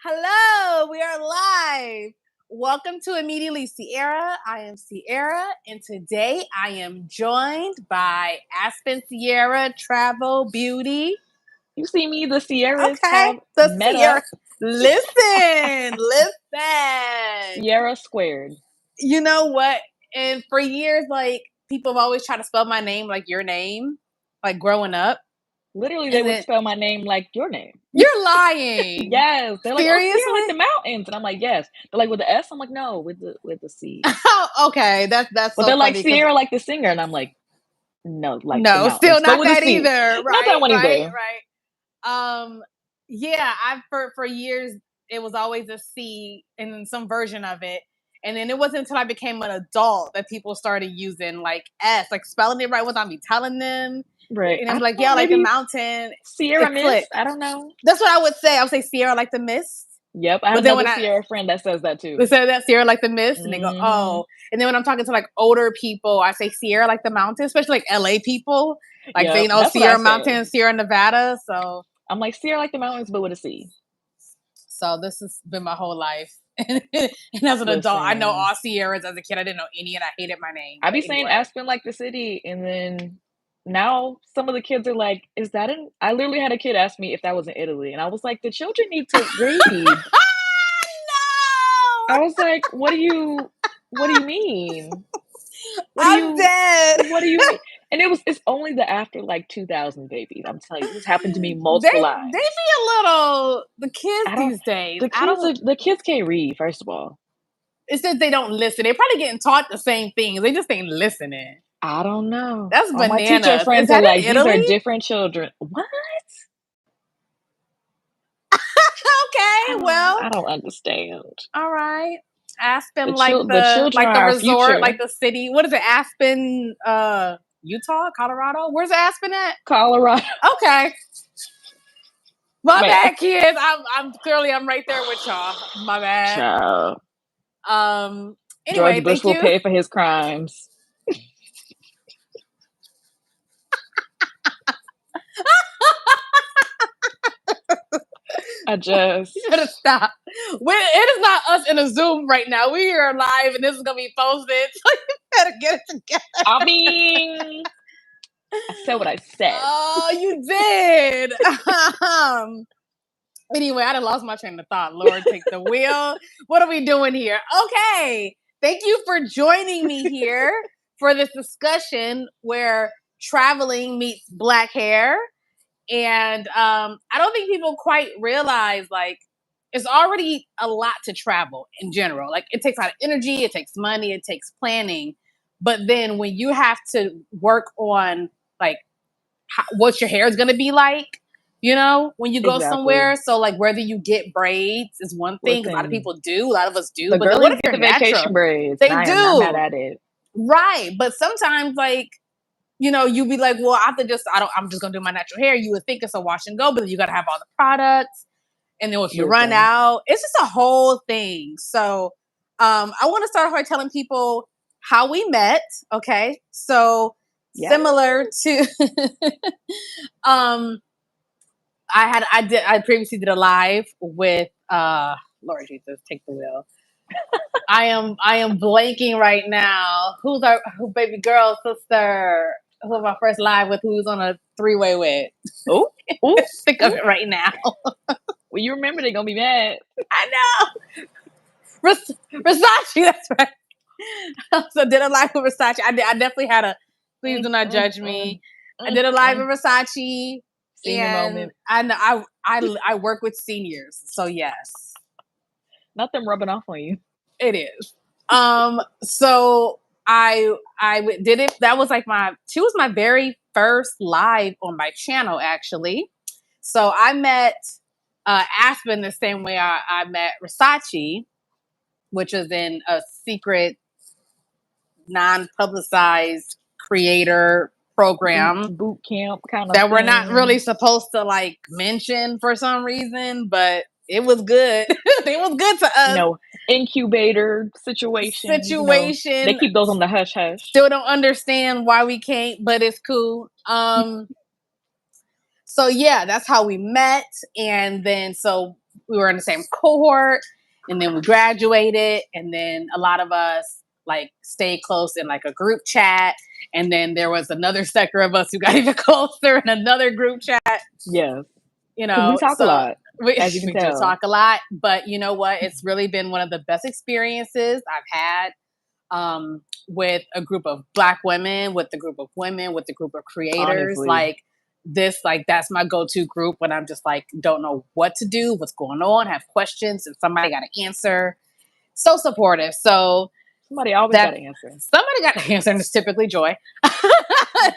Hello, we are live. Welcome to Immediately Cierra. I am Cierra, and today I am joined by Aspen Cierra Travel Beauty. You see me, the Sierras Okay, have the met Sierra. up. Listen. Sierra squared. You know what? And for years, like, people have always tried to spell my name like your name, like growing up. Literally, they would spell my name like your name. You're lying. Yes. They're like, Seriously? oh, Sierra, like the mountains. And I'm like, yes. They're like, with the S? I'm like, no, with the C. Okay, that's But so they're like, funny. Sierra, like the singer. And I'm like, no, like the No, mountains. still But not with a that C. either. Not that one either. Yeah, I for years it was always a C in some version of it. And then it wasn't until I became an adult that people started using like S, like spelling it right without me telling them. Right. And I'm like, yeah, like the mountain. Sierra Mist? Clicked. I don't know. That's what I would say. I would say Sierra like the mist. Yep. I have another Sierra friend that says that too. They say that Sierra like the mist, and they go, oh. And then when I'm talking to like older people, I say Sierra like the mountain, especially like LA people. Like they know Sierra Mountain, Sierra Nevada. So I'm like, Sierra like the mountains, but with a C. So this has been my whole life. And as an adult, I know all Sierras. As a kid, I didn't know any, and I hated my name. I be saying Aspen like the city, and then now some of the kids are like, is that in? I literally had a kid ask me if that was in Italy, and I was like, the children need to read. No! I was like, what do you mean? I'm dead. What do you mean? And it's only the after like 2000 babies. I'm telling you, this happened to me multiple times. They be a little the kids these days. The kids can't read, first of all. It's that they don't listen. They're probably getting taught the same things. They just ain't listening. I don't know. That's bananas. My teacher friends are like, these are different children. What? Okay, well, I don't understand. All right, Aspen, like the resort, future. Like the city. What is it? Aspen, Utah, Colorado. Where's Aspen at? Colorado. Okay. My bad, kids. I'm clearly right there with y'all. My bad. Child. Anyway, George Bush will pay for his crimes. You gotta stop. It is not us in a Zoom right now. We are live, and this is gonna be posted. So you better get it together. I mean, I said what I said. Oh, you did. Anyway, I done lost my train of thought. Lord, take the wheel. What are we doing here? Okay. Thank you for joining me here for this discussion where traveling meets black hair. And I don't think people quite realize, like, it's already a lot to travel in general. Like, it takes a lot of energy, it takes money, it takes planning. But then when you have to work on, like, what your hair is going to be like, you know, when you go somewhere. So, like, whether you get braids is one thing. A lot of people do. A lot of us do. But what if get the vacation braids? They do. I'm mad at it. Right. But sometimes, like, you know, you be like, well, I'm just going to do my natural hair. You would think it's a wash and go, but you got to have all the products. And then if you run out, it's just a whole thing. So I want to start by telling people how we met. Okay. So similar to, I previously did a live with, Lord Jesus, take the wheel. I am blanking right now. Who baby girl sister? Who am I first live with? Who's on a 3-way with? Oh, think of it right now. Well, you remember they're gonna be mad. I know. Versace, that's right. So did a live with Versace. I definitely had a. Please do not judge me. I did a live with Versace. Senior moment. I work with seniors, so yes. Not them rubbing off on you. It is. So I did it. That was like she was my very first live on my channel, actually. So I met Aspen the same way I met Versace, which is in a secret, non-publicized creator program, boot camp kind of that thing. We're not really supposed to like mention for some reason, but it was good. It was good to us. No, incubator situation. They keep those on the hush hush. Still don't understand why we can't, but it's cool. So yeah, that's how we met. And then so we were in the same cohort, and then we graduated, and then a lot of us like stayed close in like a group chat, and then there was another sector of us who got even closer in another group chat. Yes, because we talk a So lot, we, as you can we do tell. talk a lot, but you know what? It's really been one of the best experiences I've had, with a group of Black women, with a group of women, with a group of creators. Honestly, Like this, like that's my go-to group when I'm just like don't know what to do, what's going on, have questions, and somebody got to answer. So supportive. So somebody always got that to answer. somebody got to answer, and it's typically Joy.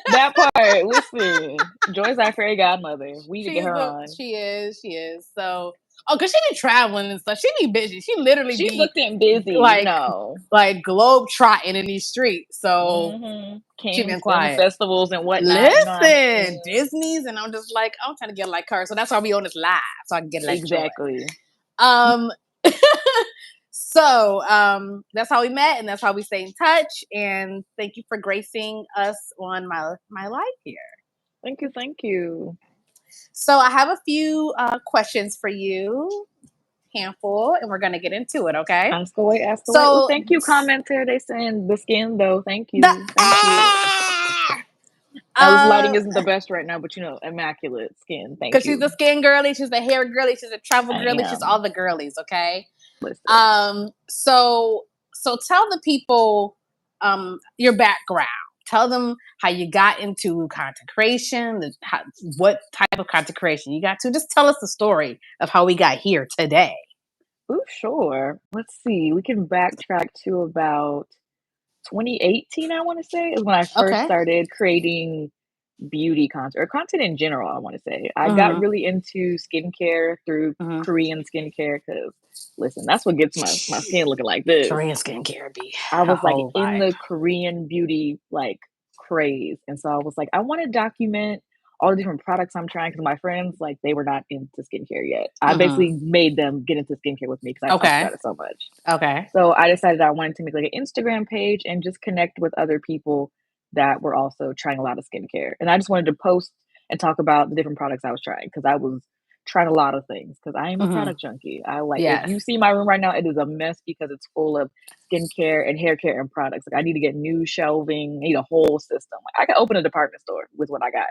That part, listen, Joy's our fairy godmother. We need to get She's her the on. she is. So cause she be traveling and stuff. She be busy. She literally She be booked and busy, you like know. globe trotting in these streets. So she been Camps, film quiet. festivals, and whatnot. You know what I Listen, mean? Disney's, and I'm just like, I'm trying to get like her. So that's why we on this live, so I can get like Joy. Exactly. Um so that's how we met and that's how we stay in touch. And thank you for gracing us on my life here. Thank you, thank you. So I have a few questions for you, handful, and we're gonna get into it, okay? Ask away, ask away. Oh, So thank you, commenter. They saying the skin though. Thank the you, thank you. Our lighting uh isn't the best right now, but you know, immaculate skin. Thank because she's you. a skin girly, she's a hair girly, she's a travel I girly, she's all am. the girlies, okay? Listen. So tell the people your background. Tell them how you got into content creation, what type of content creation you got to. Just tell us the story of how we got here today. Oh, sure. Let's see. We can backtrack to about 2018, I want to say, is when I first Okay. started creating beauty content or content in general, I want to say. I got Mm-hmm. really into skincare through Mm-hmm. Korean skincare because, listen, that's what gets my skin looking like this. Korean skincare be I a was like whole in vibe. the Korean beauty like craze. And so I was like, I want to document all the different products I'm trying because my friends, like, they were not into skincare yet. I Mm-hmm. basically made them get into skincare with me because I talked Okay. about it so much. Okay. So I decided I wanted to make like an Instagram page and just connect with other people that were also trying a lot of skincare. And I just wanted to post and talk about the different products I was trying because I was trying a lot of things because I am a Mm-hmm. product junkie. I like if Yes. you see my room right now, it is a mess because it's full of skincare and hair care and products. Like I need to get new shelving, I need a whole system. Like I could open a department store with what I got.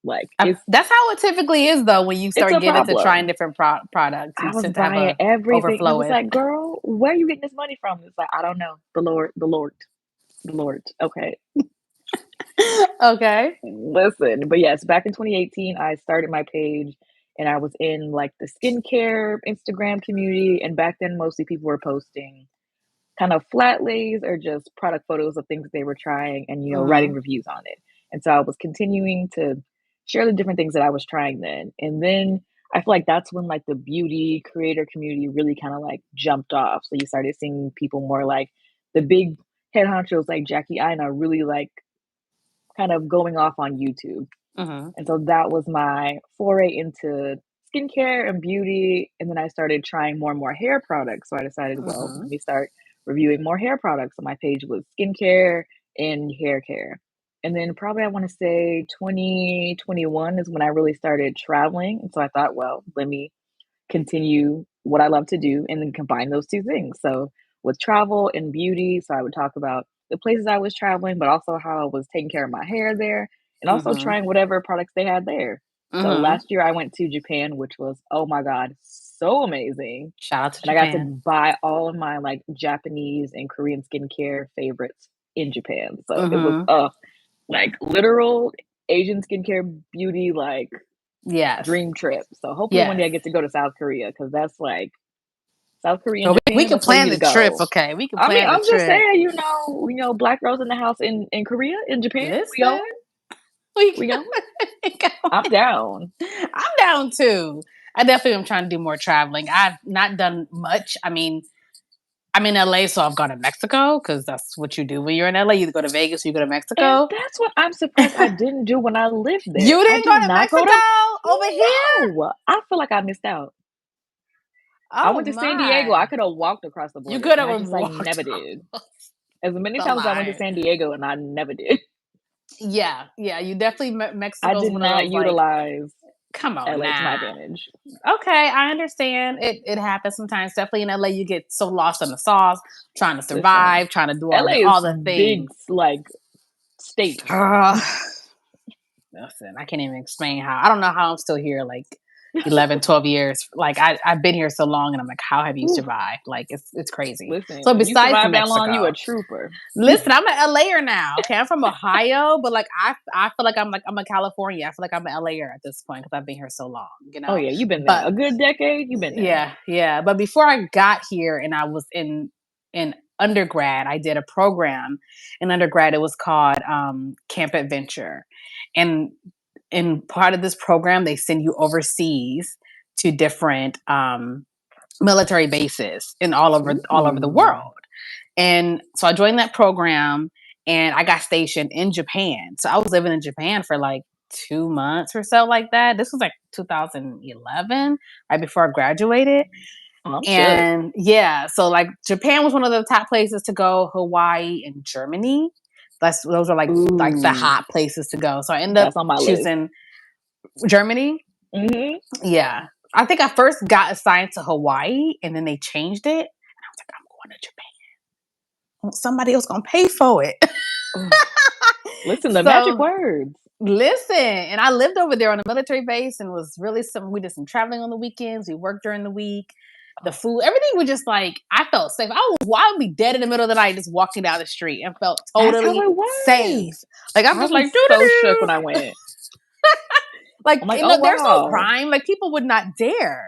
Like That's how it typically is, though. When you it's start a getting into trying problem. different products, you I was tend to have buying a everything, and it overflow was with. like, "Girl, where are you getting this money from?" It's like, "I don't know. The Lord, the Lord, the Lord." Okay, Okay. listen, but yes, back in 2018, I started my page, and I was in like the skincare Instagram community, and back then, mostly people were posting kind of flat lays or just product photos of things they were trying, and writing Mm-hmm. reviews on it. And so I was continuing to share the different things that I was trying then, and then I feel like that's when like the beauty creator community really kind of like jumped off. So you started seeing people more like the big head honchos like Jackie Aina really like kind of going off on YouTube. Mm-hmm. And so that was my foray into skincare and beauty. And then I started trying more and more hair products. So I decided, well, Mm-hmm. let me start reviewing more hair products. So my page was skincare and hair care. And then probably I want to say 2021 is when I really started traveling. And so I thought, well, let me continue what I love to do and then combine those two things. So with travel and beauty, so I would talk about the places I was traveling, but also how I was taking care of my hair there and also Mm-hmm. trying whatever products they had there. So Mm-hmm. last year I went to Japan, which was, oh my God, so amazing. Shout out to And I got to Japan. buy all of my like Japanese and Korean skincare favorites in Japan. So it was Mm-hmm. like literal Asian skincare beauty, like Yes. dream trip. So hopefully one day Yes. I get to go to South Korea because that's like South Korea and So we Japan. can That's where you plan need to the trip, go. okay? We can I mean, plan the I'm just trip. saying, black girls in the house in Korea, in Japan. We Listen, going, we we going. can I'm down. I'm down too. I definitely am trying to do more traveling. I've not done much. I mean, I'm in LA, so I've gone to Mexico because that's what you do when you're in LA. You either go to Vegas or you go to And Mexico. that's what I'm surprised I didn't do when I lived there. You I didn't did go to not go Mexico to over here? no. I feel like I missed out. I Oh went to San Diego. I my. could have walked across the You border, could and I have just like walked never did. across As many the times as I went to line. San Diego, and I never did. Yeah, yeah, you definitely I Mexico's did one of not those like utilize. Come on LA to my now. advantage. Okay, I understand. It happens sometimes. Definitely in LA, you get so lost in the sauce, trying to Listen, survive, trying to do LA all is the big, things. like, state. Ugh. Listen, I can't even explain how. I don't know how I'm still here, like 11, 12 years. Like I've been here so long, and I'm like, how have you Ooh, survived? Like it's crazy. listen, So when you besides survive that long, you a Mexico, trooper. listen, I'm an LAer now. Okay, I'm from Ohio, but I feel like I'm a California. I feel like I'm an LAer at this point because I've been here so long. Oh yeah, you've been there But a good decade. You've been there. yeah, yeah. But before I got here and I was in undergrad, I did a program in undergrad. It was called Camp Adventure. And in part of this program, they send you overseas to different military bases in all over the Ooh, world. And so I joined that program and I got stationed in Japan. So I was living in Japan for like 2 months or so like that. This was like 2011, right before I graduated. oh, I'm shook. And yeah, so like Japan was one of the top places to go, Hawaii and Germany. Those are like the Ooh, hot places to go. So I ended up that's on my list. choosing Germany. Hmm. Yeah. I think I first got assigned to Hawaii and then they changed it. And I was like, I'm going to Japan. Somebody else gonna pay for it. Oh, listen, the magic So words. listen, and I lived over there on a military base and was really some we did some traveling on the weekends. We worked during the week. The Oh, food, everything was just like I felt safe. I would be dead in the middle of the night just walking down the street and felt that's how totally it safe. was. Like I'm I just like was doo doo so shook when doo. I went. Like I'm like, you oh know, there's no wow. crime. Like people would not dare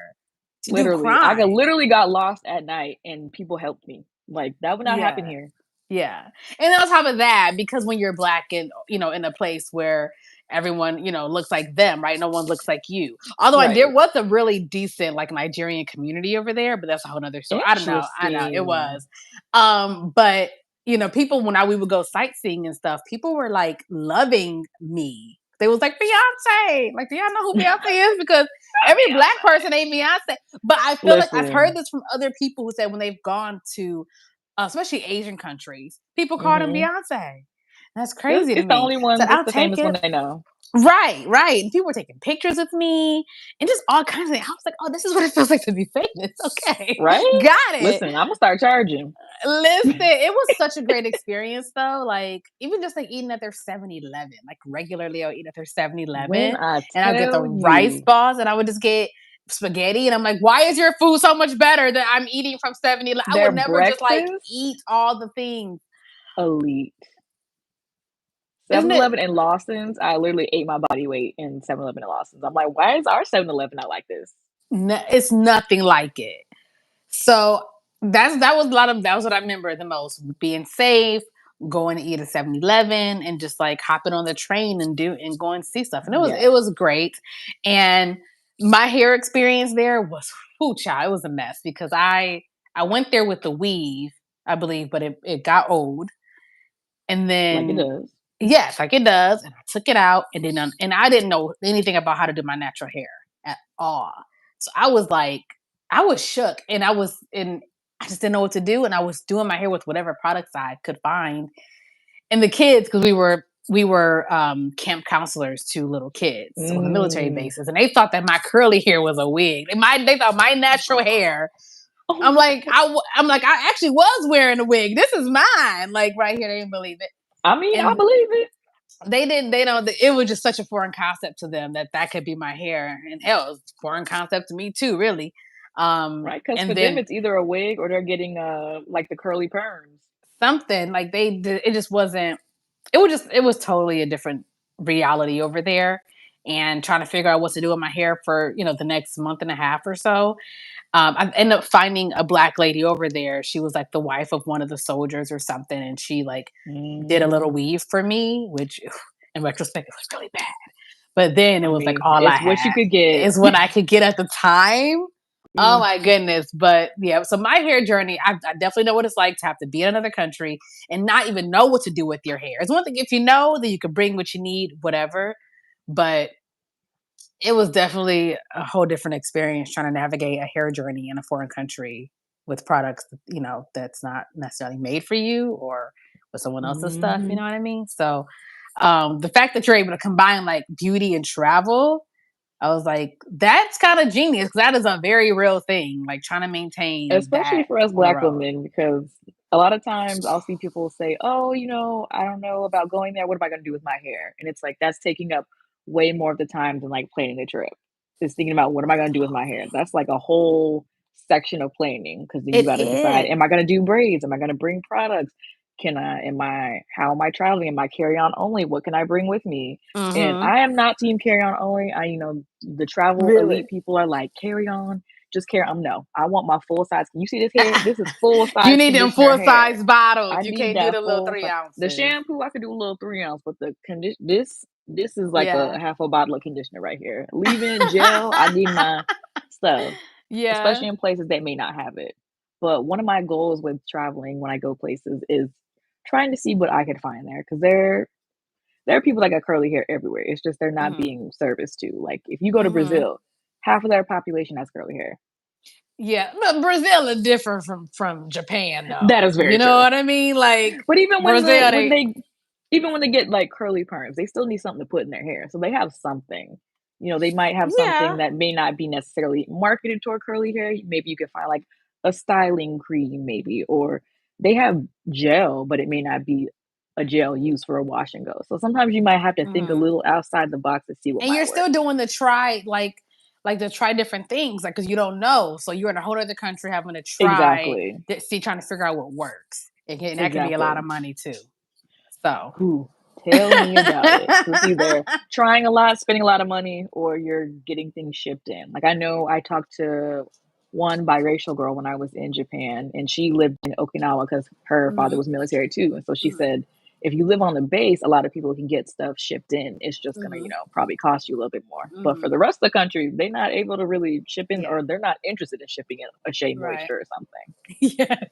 to do Literally, I got crime. literally got lost at night and people helped me. Like that would not happen Yeah. here. Yeah. And on top of that, because when you're black and in a place where everyone, looks like them, right? No one looks like you. Although there Right. was a really decent like Nigerian community over there, but that's a whole nother story. I don't know. I know it Interesting. was. But people when we would go sightseeing and stuff, people were like loving me. They was like Beyonce. Like, do y'all know who Beyonce is? Because every black person ain't Beyonce. But I feel like I've heard Listen. this from other people who said when they've gone to especially Asian countries. People call him Hmm. Beyonce. That's crazy to It's the me. only Said one. It's I'll the take famous one it. they know. Right, right. And people were taking pictures with me and just all kinds of things. I was like, oh, this is what it feels like to be famous. Okay. Right? Got it. Listen, I'm gonna start charging. Listen, it was such a great experience though. Like, even just like eating at their 7-Eleven, like regularly I'll eat at their When 7-Eleven I and I'll get the tell rice you, balls and I would just get spaghetti and I'm like, why is your food so much better than I'm eating from 7-Eleven? I their would never just like breakfast, eat all the things. elite. Isn't 7-Eleven it? and Lawson's, I literally ate my body weight in 7-Eleven and Lawson's. I'm like, why is our 7-Eleven not like this? It's nothing like it. So that was what I remember the most. Being safe, going to eat at 7-Eleven and just like hopping on the train and going to see stuff. And Yeah. it was great. And my hair experience there was child, it was a mess because I went there with the weave, I believe, but it got old. And Like it then does. yes, like it does. And I took it out and I didn't know anything about how to do my natural hair at all. So I was shook and I just didn't know what to do. And I was doing my hair with whatever products I could find. And the kids, because we were camp counselors to little kids on the military Mm. bases, and they thought that my curly hair was a wig. They thought my natural hair. Oh my. I'm like I actually was wearing a wig. This is mine. Like right here, they didn't believe it. I mean, I And believe it. they don't it was just such a foreign concept to them that could be my hair, and hell, it was a foreign concept to me too, really. Right? Because And for them, then it's either a wig or they're getting like the curly perms. something like they did, it just wasn't it was totally a different reality over there, and trying to figure out what to do with my hair for the next month and a half or so. I ended up finding a black lady over there. She was like the wife of one of the soldiers or something, and she like did a little Mm. weave for me, which in retrospect it was really bad. But then it I was like mean, all I it's what you had could get. is what I could get at the time. Oh Mm. my goodness. But yeah, so my hair journey, I definitely know what it's like to have to be in another country and not even know what to do with your hair. It's one thing if you know that you can bring what you need, whatever. But it was definitely a whole different experience trying to navigate a hair journey in a foreign country with products, that's not necessarily made for you or with someone else's stuff, you Hmm. know what I mean? So the fact that you're able to combine like beauty and travel, I was like, that's kind of genius because that is a very real thing. Like trying to maintain Especially that for us on the Black road. women, because a lot of times I'll see people say, "Oh, I don't know about going there. What am I gonna do with my hair?" And it's like that's taking up way more of the time than like planning the trip. Is thinking about what am I gonna do with my hair. That's like a whole section of planning because then you It got to decide: is. am I gonna do braids? Am I gonna bring products? Can I? Am I? How am I traveling? Am I carry on only? What can I bring with me? And Mm-hmm. I am not team carry on only. The travel Really? elite people are like carry on, just carry on. No, I want my full size. Can you see this hair? This is full You size need them conditioner full hair. size bottles. I You need can't do that the little full three size. The ounces. shampoo I could do a little 3 ounce, but the condition this is like Yeah. a half a bottle of conditioner right here. Leave-in gel. I need my stuff, Yeah. especially in places that may not have it. But one of my goals with traveling when I go places is trying to see what I could find there because there are people that got curly hair everywhere. It's just they're not Mm-hmm. being serviced to. Like if you go to Mm-hmm. Brazil, half of their population has curly hair. Yeah. But Brazil is different from Japan That though. is You very know true. what I mean? Like But Brazil, they even when they get like curly perms, they still need something to put in their hair. So they have something. They might have something yeah. that may not be necessarily marketed toward curly hair. Maybe you could find like a styling cream, maybe, or they have gel, but it may not be a gel used for a wash and go. So sometimes you might have to think a Mm-hmm. little outside the box to see what And might you're work. still doing the try like to try different things like because you don't know so you're in a whole other country having to try Exactly. see trying to figure out what works and that can be a lot Exactly. of money too so Who tell me about it? So it's either trying a lot, spending a lot of money, or you're getting things shipped in. Like I know I talked to one biracial girl when I was in Japan, and she lived in Okinawa because her father hmm was military too. And so she hmm said, if you live on the base, a lot of people can get stuff shipped in. It's just gonna, hmm probably cost you a little bit more. But for hmm the rest of the country, they're not able to really ship in, yeah or they're not interested in shipping in a Shea right Moisture or something. yes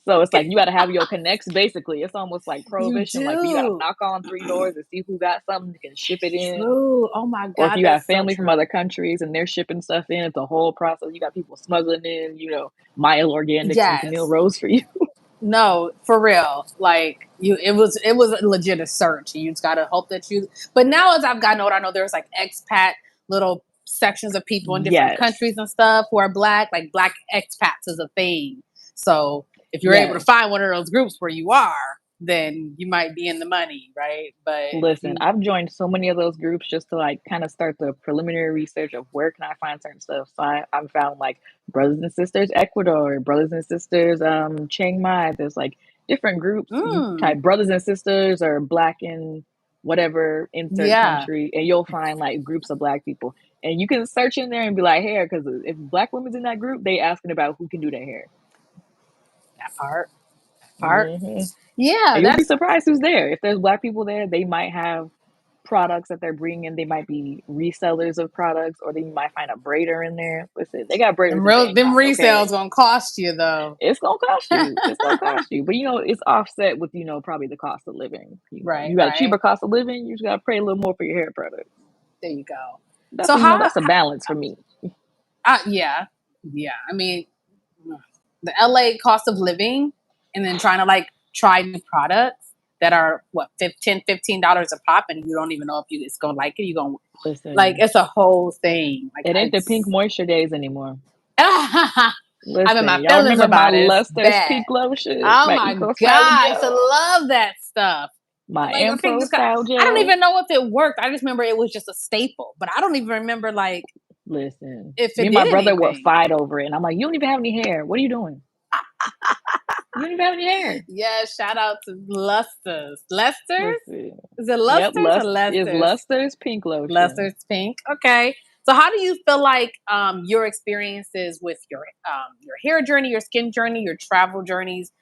So it's like you gotta have your connects basically. It's almost like you prohibition, like, you gotta do knock on 3 doors and see who got something that can ship it in. true oh my Or if god you have that's so family from true other countries and they're shipping stuff in, it's a whole process. You got people smuggling in, Mild Organics and Camille yes Rose for you. no, for real. Like it was a legit a search. You just gotta hope that you. But now as I've gotten older, I know there's like expat little sections of people in different Yes. countries and stuff who are black. Like black expats is a thing. So if you're able to Yes. find one of those groups where you are, then you might be in the money, right? But if Listen, you, I've joined so many of those groups just to like kind of start the preliminary research of where can I find certain stuff. So I've found like brothers and sisters Ecuador, brothers and sisters Chiang Mai. There's like different groups. You mm, type brothers and sisters or black in whatever insert yeah, country, and you'll find like groups of black people. And you can search in there and be like, hair, because if black women's in that group, they asking about who can do their hair. that part, Hmm. yeah, And you'll be that's surprised who's there. If there's black people there, they might have products that they're bringing in. They might be resellers of products, or then you might find a braider in there. Listen, they got braiders in them Bangkok. resales Okay, gonna cost you though. it's gonna cost you. It's gonna cost you, but it's offset with probably the cost of living. Right, You got a cheaper right. cost of living. You just gotta pay a little more for your hair products. There you go. That's So that's a balance for me. yeah, yeah. I mean, the LA cost of living, and then trying to like try new products that are what $15 a pop, and you don't even know if you it's gonna like it. You gonna like Listen, it's a whole thing. Like it ain't the pink it's. moisture days anymore. I'm in my Listen, y'all feelings remember my about it. It's Luster's bad. pink lotion, Oh my my eco god, styling I used to gel, love that stuff. my Like I think Ampro just got. style I don't gel. even know if it worked. I just remember it was just a staple, but I don't even remember like Listen, if me it and my did brother would anything. fight over it, and I'm like, "You don't even have any hair. What are you doing? You don't even have any hair." Yeah, shout out to Luster's. Lester's? Listen, Is it yep, Luster's or Lester's? Luster's pink lotion. Lester's pink. Okay. So how do you feel like your experiences with your hair journey, your skin journey, your travel journeys,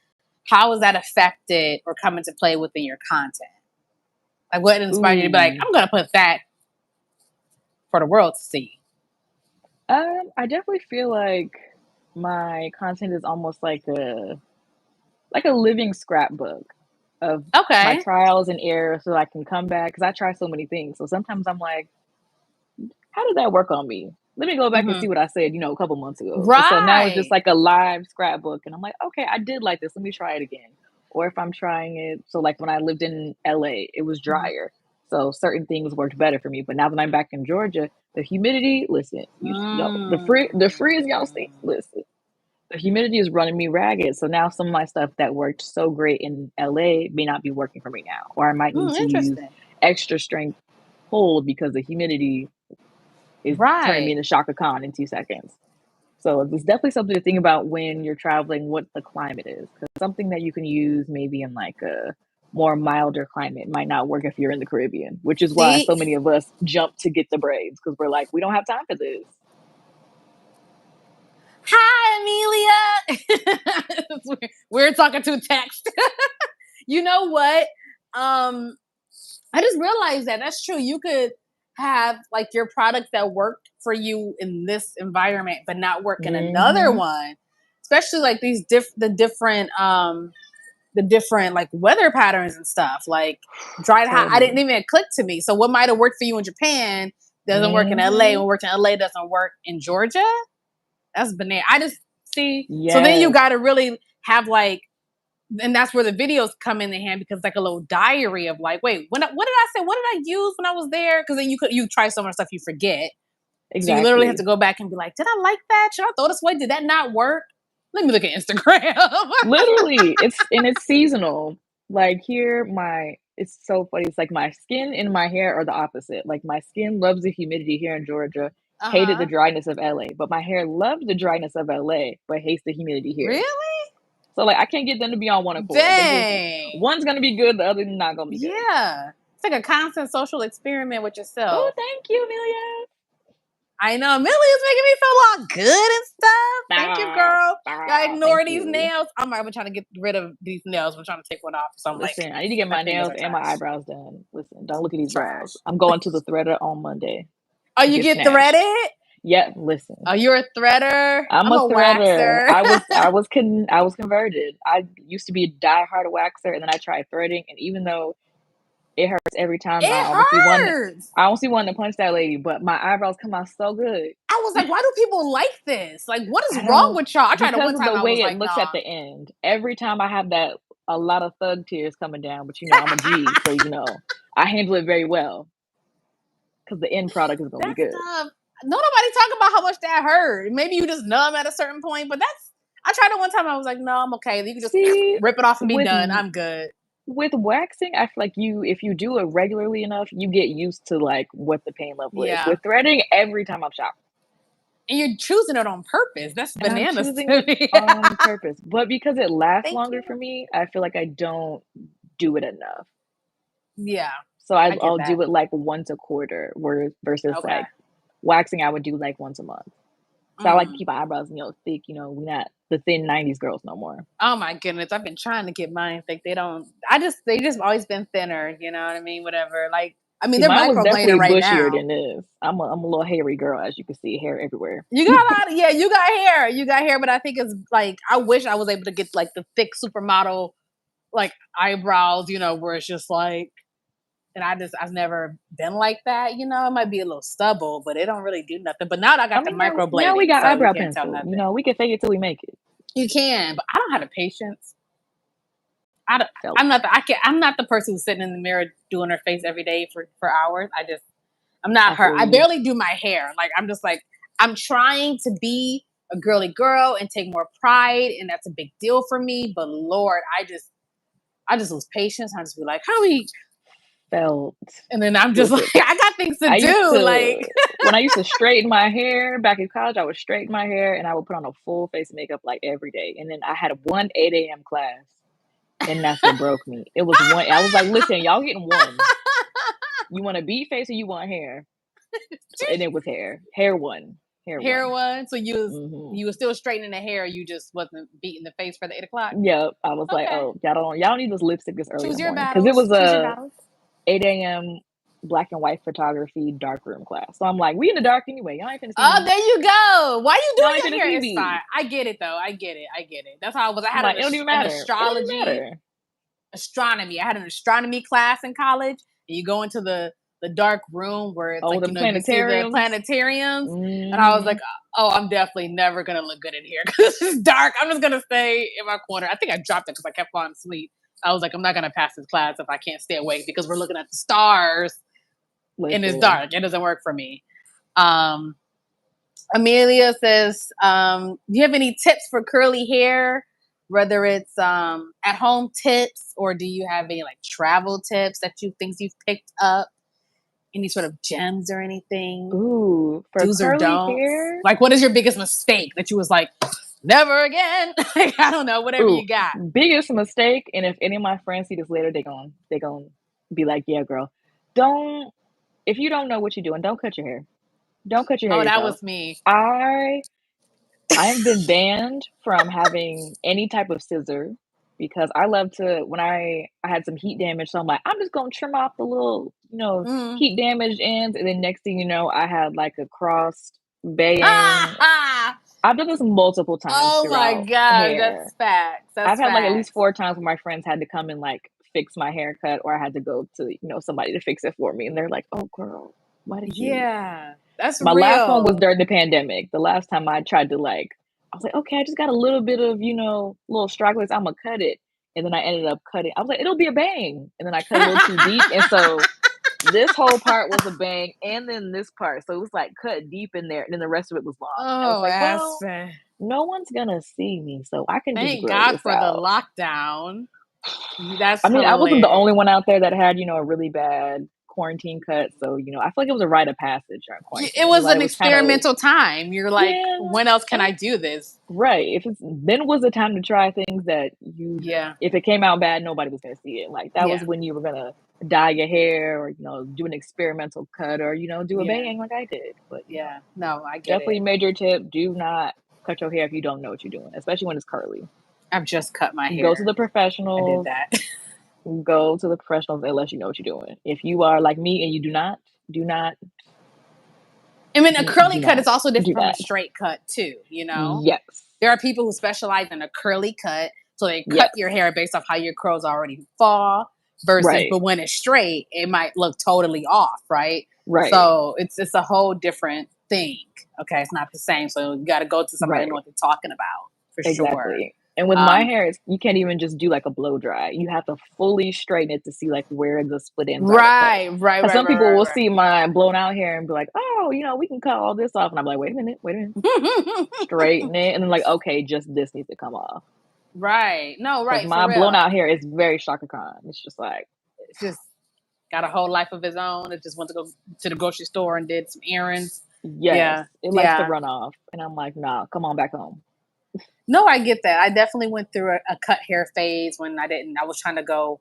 how has that affected or come into play within your content? Like what inspired you to be like, Ooh, I'm gonna put that for the world to see? I definitely feel like my content is almost like a living scrapbook of my Okay. trials and errors, so I can come back because I try so many things. So sometimes I'm like, how did that work on me? Let me go back and see Hmm. what I said, a couple months ago. And so now it's just Right. like a live scrapbook. And I'm like, okay, I did like this. Let me try it again. Or if I'm trying it, so like when I lived in LA, it was Hmm. drier. So certain things worked better for me. But now that I'm back in Georgia, the humidity, listen, the freeze y'all see, listen, the humidity is running me ragged. So now some of my stuff that worked so great in LA may not be working for me now, or I might need to use Interesting. extra strength hold because the humidity is turning me Right. into Shaka Khan in 2 seconds. So there's definitely something to think about when you're traveling, what the climate is. Because something that you can use maybe in like a more milder climate might not work if you're in the Caribbean, which is why See, so many of us jump to get the braids because we're like, we don't have time for this. hi, Amelia. We're talking to text. You know what? I just realized that that's true. You could have like your product that worked for you in this environment, but not work in another Mm-hmm. one. Especially like the different like weather patterns and stuff. Like dried hot, Tell I didn't me. even click to me. So what might have worked for you in Japan doesn't work in LA. Mm-hmm. What works in LA doesn't work in Georgia. That's banana. I just see. So then you Yes, got to really have like, and that's where the videos come in the hand because it's like a little diary of like, wait, what did I say? What did I use when I was there? Because then you try so much stuff you forget. So you literally have to exactly. go back and be like, did I like that? Should I throw this away? Did that not work? Let me look at Instagram. Literally, it's seasonal. Like here, it's so funny. It's like my skin and my hair are the opposite. Like my skin loves the humidity here in Georgia, Uh hated the huh. dryness of LA, but my hair loves the dryness of LA, but hates the humidity here. Really? So like I can't get them to be on one accord. They just Dang. one's gonna be good, the other not gonna be good. Yeah. It's like a constant social experiment with Oh, yourself. thank you, Amelia. I know. Millie is making me feel all good and stuff. Thank you, Ah, girl. Y'all thank ignore these you. nails. I'm trying to get rid of these nails. I'm trying to take one off. So I'm like, Listen, I need to get my my fingers nails are and my trash. eyebrows done. Listen, don't look at these brows. Trash. I'm going to the threader on Monday Oh, to you get get snatched. threaded? Yeah, listen. Oh, you're a threader? I'm I'm a a threader. waxer. I was converted. I used to be a diehard waxer, and then I tried threading. And even though it hurts every time, It hurts. I honestly wanted to punch that lady. But my eyebrows come out so good. I was like, why do people like this? Like, what is I wrong don't with y'all? I tried it because one of time. the I was way it like, looks at nah. the end. Every time I have that, a lot of thug tears coming down. But I'm a G, so I handle it very well because the end product is gonna be That's good. tough. No, nobody talk about how much that hurt. Maybe you just numb at a certain point, but I tried it one time. I was like, no, I'm okay. You can just See, rip it off and be with done. I'm good. with waxing, I feel like if you do it regularly enough, you get used to like what the pain level is. Yeah. With threading, every time I'm shocked. And you're choosing it on purpose. That's And I'm bananas choosing to it me. on purpose. But because it lasts Thank longer you. for me, I feel like I don't do it enough. Yeah, So I get I'll that. do it like once a quarter, versus Okay. like waxing I would do like once a month. So I like to keep my eyebrows, thick. We not the thin '90s girls no more. Oh my goodness, I've been trying to get mine thick. They just always been thinner. You know what I mean? Whatever. Like, I mean, See, they're mine was microblading definitely right bushier now. than this. I'm a little hairy girl, as you can see, hair everywhere. You got a lot. Yeah, you got hair. You got hair, but I think it's like I wish I was able to get like the thick supermodel like eyebrows. Where it's just like, and I've never been like that. It might be a little stubble, but it don't really do nothing. But now I I got the mean, now we microblading, got so you eyebrow can't tell pencil. nothing. We can fake it till we make it. You can, but I don't have the patience. I don't, Felt I'm not the person who's sitting in the mirror doing her face every day for hours. I'm not I her. feel I you. barely do my hair. Like I'm just like I'm trying to be a girly girl and take more pride, and that's a big deal for me. But Lord, I just lose patience. I just be like, how we, Felt. and then I'm just like, Listen, I got things to I used do. Like, to when I used to straighten my hair back in college. I would straighten my hair and I would put on a full face of makeup like every day. And then I had one 8 a.m. class, and that's what broke me. It was one. I was like, listen, y'all getting one. You want a beat face or you want hair? And it was hair. Hair one. Hair hair one. one. So Hmm. you was still straightening the hair. You just wasn't beating the face for the 8 o'clock. Yep. I was like, Okay, oh, y'all don't need this lipstick this early in choose the your morning because it battles. was Choose your a battles. 8 a.m. black and white photography darkroom class. So I'm like, we in the dark anyway. Y'all ain't finna see Oh, me. there you go. Why you Y'all doing ain't your finna hair? see It's fine. me. I get it though. I get it. I get it. That's how I was. I I'm had like, it don't even an matter. It don't even astrology matter. astronomy. I had an astronomy class in college. And you go into the dark room where it's Oh, like them you see the planetariums. planetariums, and I was Hmm. like, oh, I'm definitely never gonna look good in here because it's dark. I'm just gonna stay in my corner. I think I dropped it because I kept falling asleep. I was like, I'm not gonna pass this class if I can't stay awake because we're looking at the stars and it's Listen. dark. It doesn't work for me. Um, Amelia says, do you have any tips for curly hair? Whether it's at home tips or do you have any like travel tips that you things you've picked up? Any sort of gems or anything? Ooh, for Do's or curly don'ts? hair. Like, what is your biggest mistake that you was like, never again? Like, I don't know, whatever Ooh, you got. biggest mistake. And if any of my friends see this later, they gon' be like, yeah, girl, don't. If you don't know what you're doing, don't cut your hair. Don't cut your hair Oh, that yourself. was me. I I've been banned from having any type of scissor because I love to when I had some heat damage, so I'm like, I'm just gonna trim off the little, Mm. heat damaged ends, and then next thing you know, I had like a crossed baying. Ah! I've done this multiple times Oh my throughout gosh, hair. that's facts. I've That's had like at least facts. 4 times where my friends had to come and like fix my haircut, or I had to go to, somebody to fix it for me, and they're like, "Oh, girl, why did you?" Yeah, that's My last one was real. during the pandemic. The last time I tried to I was like, "Okay, I just got a little bit of, little stragglers, Imma cut it." And then I ended up cutting I was like, "It'll be a bang." And then I cut a little too deep, and so this whole part was a bang, and then this part, so it was, like, cut deep in there, and then the rest of it was long. And I was Oh, like, "Well, Aspen. no one's gonna see me, so I can just Thank grow God this for the out." lockdown. That's I mean, I wasn't the hilarious. only one out there that had, a really bad quarantine cut, so, I feel like it was a rite of passage during It quarantine. was Everybody an was kinda. experimental time. You're like, Yeah, when else can and I do this? right, if it's then was the time to try things that Yeah, if it came out bad, nobody was gonna see it, like, that was yeah, when you were gonna dye your hair or, do an experimental cut or, do a yeah, bang like I did, but, yeah. No, I get definitely it. major tip, do not cut your hair if you don't know what you're doing, especially when it's curly. I've just cut my Go to hair. the I did professionals, that. go to the professionals unless you know what you're doing. If you are like me and you do not, I mean, a do curly cut not is also different do from a that. straight cut too. Yes. There are people who specialize in a curly cut, so they cut your Yes. hair based off how your curls already fall. Versus, Right. but when it's straight, it might look totally off, right? Right. So it's a whole different thing. Okay, it's not the same. So you got to go to somebody who knows Right. what they're talking about for sure. Exactly. And with my Um, hair, you can't even just do like a blow dry. You have to fully straighten it to see like where the split ends are to cut. right, right, Because right, some people will right, see my blown out hair and be like, "Oh, we can cut all this off," and I'm like, wait a minute, right, right. straighten it," and then like, okay, just this needs to come off. Right. No, Because right, for my blown real. out hair is very Shaka Khan. It's just like, It's just got a whole life of his own. It just went to go to the grocery store and did some errands. yes, Yeah, it likes to yeah. run off, and I'm like, nah, come on back home. No, I get that. I definitely went through a cut hair phase when I was trying to go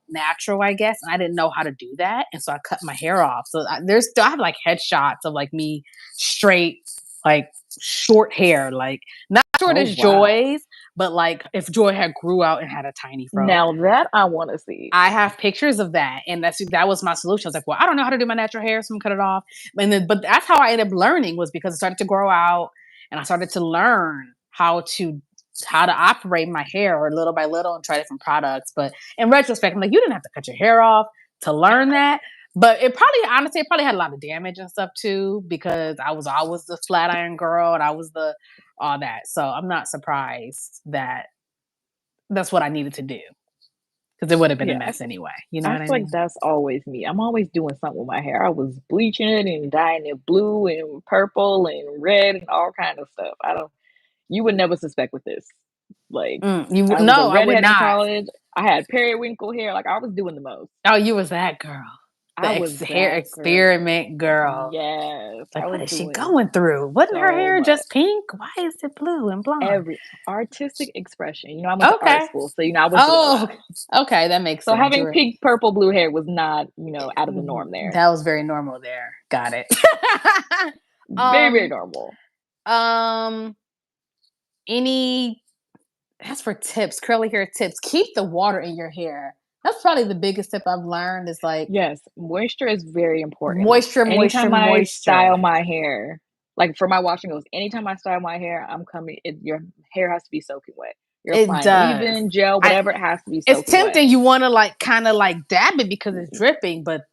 natural, I guess, and I didn't know how to do that, and so I cut my hair off. So I have like headshots of like me straight, like short hair, like not short Oh as wow. Joy's, but like if Joy had grew out and had a tiny fro. Now that I want to see. I have pictures of that, and that was my solution. I was like, well, I don't know how to do my natural hair, so I'm gonna cut it off. But that's how I ended up learning was because it started to grow out, and I started to learn how to operate my hair or little by little and try different products. But in retrospect, I'm like, you didn't have to cut your hair off to learn that. But honestly, it probably had a lot of damage and stuff too because I was always the flat iron girl and I was the all that. So I'm not surprised that that's what I needed to do because it would have been a Yeah, mess anyway. You know I what feel I like mean? that's always me. I'm always doing something with my hair. I was bleaching it and dyeing it blue and purple and red and all kind of stuff. I don't You would never suspect with this. Like, I was a No, I would redhead in not. college. I had periwinkle hair. Like, I was doing the most. Oh, you was that girl, the I was hair that girl. experiment girl. Yes, I Like, what was is she doing going through? Wasn't her so hair much. just pink? Why is it blue and blonde? Every artistic expression. I went to art Okay. school, so I was doing a Oh, lot. okay, that makes So sense. You having were pink, purple, blue hair was not, out of the norm there. that was very normal there. Got it. Very, very um, normal. um, any as for tips, curly hair tips, keep the water in your hair. That's probably the biggest tip I've learned is like Yes, moisture is very important. moisture, moisture, Anytime I moisture. style my hair, like for my washing goes, anytime I style my hair, your hair has to be soaking wet. You're It applying does. leave-in, gel, I whatever, it has to be It's soaking wet. tempting. You want to like kind of like dab it because it's dripping, but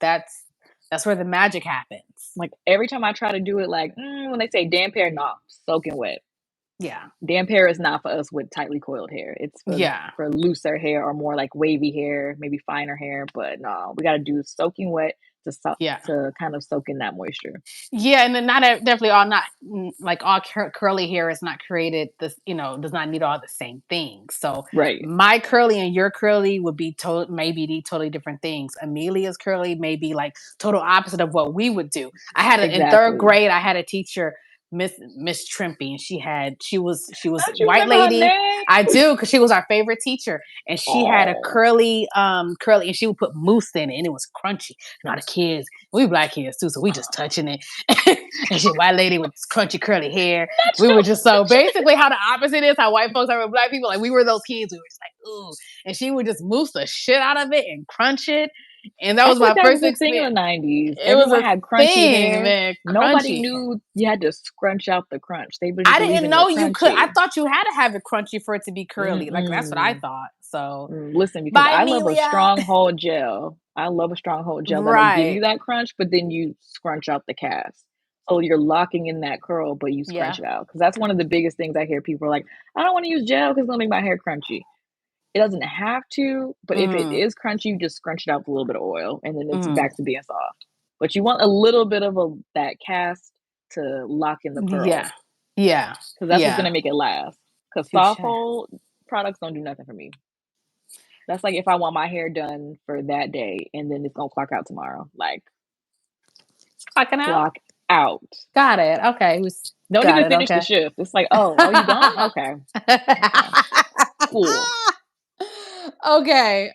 that's where the magic happens. Like every time I try to do it, like when they say damp hair, nah, soaking wet. Yeah. Damp hair is not for us with tightly coiled hair. It's Yeah. for looser hair or more like wavy hair, maybe finer hair. But no, we got to do soaking wet Yeah. to kind of soak in that moisture. Yeah, and then not definitely all not like all curly hair is not created this, does not need all the same things. So Right. my curly and your curly would be maybe the totally different things. Amelia's curly may be like total opposite of what we would do. In third Exactly. grade, I had a teacher, Miss Trimpy, and she was Don't you white remember her lady. name? I do, because she was our favorite teacher, and she had a Oh, curly, and she would put mousse in it, and it was crunchy. And all the kids, we black kids too, so we just touching it. And she white lady with crunchy curly hair. not We you. were just so basically how the opposite is how white folks are with black people. Like we were those kids. We were just like, ooh. And she would just mousse the shit out of it and crunch it. And that I was feel like my that was first a thing in the experience. 90s. It was Everyone a had crunchy thing, hair. man. Nobody Crunchy. knew you had to scrunch out the crunch. They would just I believe didn't in the know you could. I crunchy. thought you had to have it crunchy for it to be curly. Like that's what I Mm-mm. thought. So Listen, because bye, I love a Amelia. stronghold gel. I love a stronghold gel that'll give Right. you that crunch, but then you scrunch out the cast. So you're locking in that curl, but you scrunch Yeah. it out. Because that's one of the biggest things I hear people are like, I don't want to use gel because it's gonna make my hair crunchy. It doesn't have to, but if it Mm, is crunchy, you just scrunch it out with a little bit of oil and then it's mm. back to being soft. But you want a little bit of that cast to lock in the Yeah. curl Yeah. because that's what's Yeah. gonna make it last. Because soft Touche. hold products don't do nothing for me. That's like if I want my hair done for that day and then it's gonna clock out tomorrow. Like, Clocking out. clock out. Got it. Okay. Don't Got even it. finish the Okay. shift. It's like, oh, you gone? Okay, okay, cool. Okay.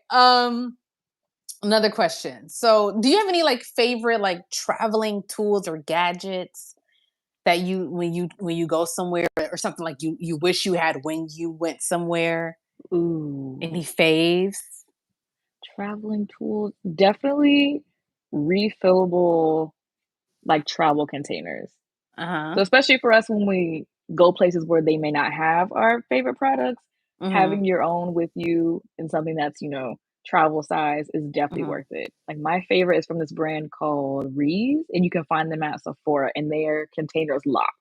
Another question. So, do you have any like favorite like traveling tools or gadgets that you when you go somewhere or something like you wish you had when you went somewhere? Ooh, Any faves? traveling tools. Definitely refillable like travel containers. Uh-huh. So especially for us when we go places where they may not have our favorite products, Mhm. having your own with you and something that's, travel size is definitely Mhm. worth it. Like my favorite is from this brand called Reeves, and you can find them at Sephora and their containers lock.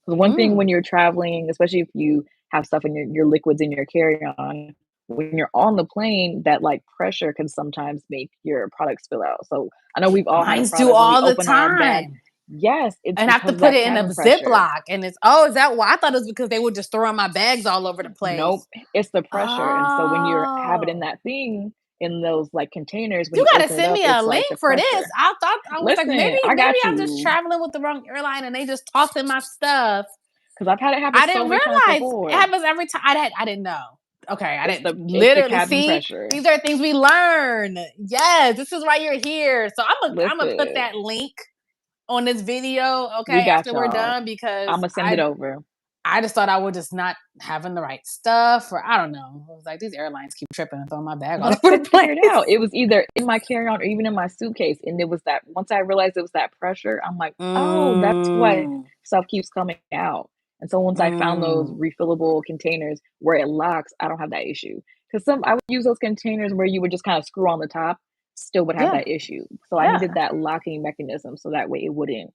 Because one thing Mm. when you're traveling, especially if you have stuff in your liquids in your carry-on, when you're on the plane, that like pressure can sometimes make your product spill out. So I know we've all had a Mine's do product when we all the open our bag. time. Yes, it's And have to because of put that it in a cabin pressure. Ziploc. And it's, oh, is that why? I thought it was because they would just throw in my bags all over the Nope, place. it's the pressure. And so when you have it in Oh. that thing, in those like containers, when You you gotta open it send up, me a it's like the link for this. pressure. I thought I was like, maybe Listen, I maybe got I'm just you traveling with the wrong airline and they just tossed in my stuff. because I've had it happen I so didn't many times realize it before. happens every time. I didn't know. Okay, I didn't It's the literally cabin see. pressure. These are things we learn. Yes, this is why you're here. So I'm gonna put Listen, that link on this video. we Okay, got after we're y'all. done, because Imma send it over. I just thought I would just not having the right stuff, or I don't know. I was like, these airlines keep tripping and throwing my bag But all I over the couldn't figure it out. place. It was either in my carry-on or even in my suitcase, and it was that once I realized it was that pressure, I'm like, "Oh, that's why Mm, stuff keeps coming out." And so once I found those mm. refillable containers where it locks, I don't have that issue. Because I would use those containers where you would just kinda screw on the top, still would have Yeah, that issue. So I needed yeah. that locking mechanism so that way it wouldn't